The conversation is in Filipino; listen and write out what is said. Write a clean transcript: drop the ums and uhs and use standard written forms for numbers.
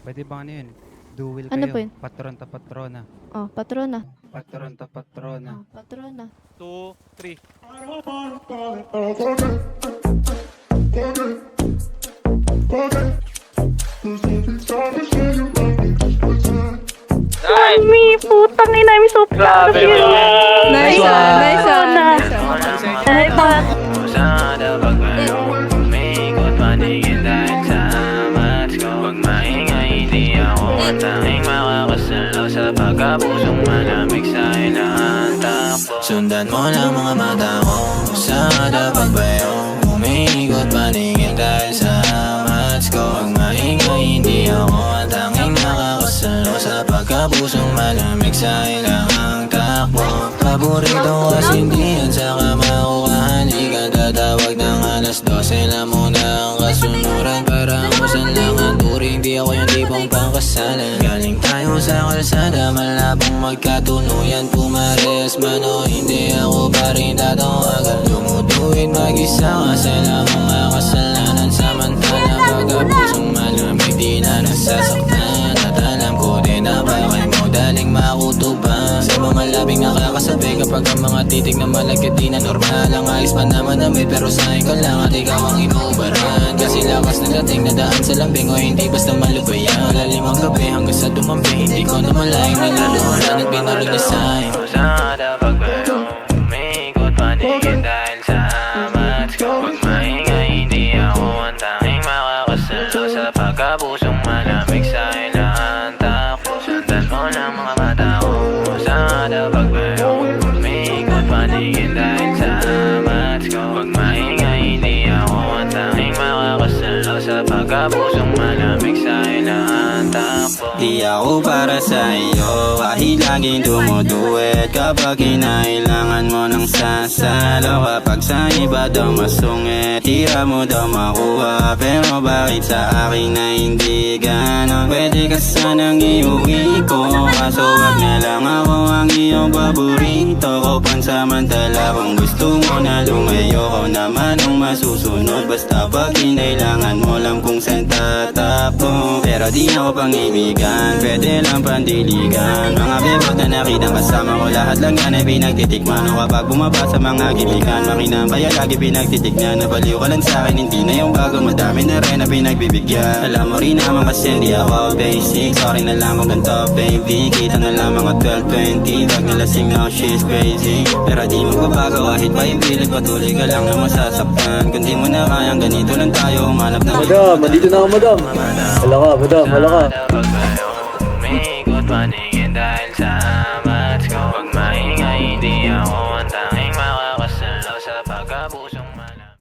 Pwede ba ano yun? Duel Ano kayo. po yun? Patron ta patrona. Oh, patrona. Patron ta patrona. Oh, patrona. 2, 3. Mami, putang ina, I'm so proud of you. Nice one! Nice one! Nice one! Nice one. Sana pagbayo umikot paningin dahil sa amat ko. Huwag maingay, hindi ako ang tanging makakasalaw sa pagkapusong malamig sa ilang takbo. Sundan mo lang mga mata ko, sana pagbayo umikot paningin dahil sa amat ko. Huwag maingay, hindi ako ang tanging makakasalaw sa pagkapusong malamig sa ilang takbo. Paborito kasi hindi yan sa kama ko kahalikan. Tatawag ng alas 12 na muna ang kasunuran. Para usan lang ang turing, di ako yung tipong pangkasalan. Galing tayo sa kalsada, malabong magkatunuyan. Pumares man o hindi ako pa rin tatawagan. Lumutuin mag-isa kasi lang ang mga kasalanan. Samantala pagkapusong malamig di na nasasaktan. At alam ko din na bakit mo daling makutuban. Sa mga labing nakakasabi kapag ang mga titig na malagkat di na normal. Ang ayos pa naman namin pero sa'yo ka lang at ikaw ang inuubaran. Kasi lakas na dating na daan sa lambing o hindi basta malubayan. Lalim ang gabi hanggang sa dumampi, hindi ko na malayang naluluhan at binulog na sa'yo. Sana pagbayo umikot paningin dahil sa amat ko. Huwag maingay, hindi ako ang tanging makakasalaw sa pagkapusong malamig sa ilang takbo. Sundan mo lang mga mata ko, sana pagbayo umikot paningin dahil sa amat ko. Huwag maingay, hindi ako ang tanging makakasalaw sa pagkapusong malamig sa ilang takbo. Di ako para sa iyo, kahit laging dumuduet. Kapag kinailangan mo ng sasalo, kapag sa iba daw masungit, tira mo daw makuha. Pero bakit sa akin na hindi ganon? Pwede ka sanang iuwi ko, kaso wag na lang ako ang iyong paborito ko. Pansamantala kung gusto mo na lumayo, ko naman ang masusunod. Basta pag kinailangan mo lang kung saan tatapong. Pero di ako pang-ibigan, pwede lang pandiligan. Mga bebot na nakitang kasama ko, lahat lang yan ay pinagtitikman. O kapag bumaba sa mga gilikan, makinang kaya lagi pinagtitignan. Nabaliw ka lang sa'kin, hindi na yung bago, madami na rin na pinagbibigyan. Alam mo rin naman kasi hindi ako basic. Sorry na lang kung ganito baby, kita na lang mga 12-20. Wag na lasing now, she's crazy. Pero di magbabago kahit pa yung pilit, patuloy ka lang na masasaktan. Kung di mo na kayang ganito lang tayo, umanap na. Madam, andito na ako madam. Hala ka, madam, hala ka.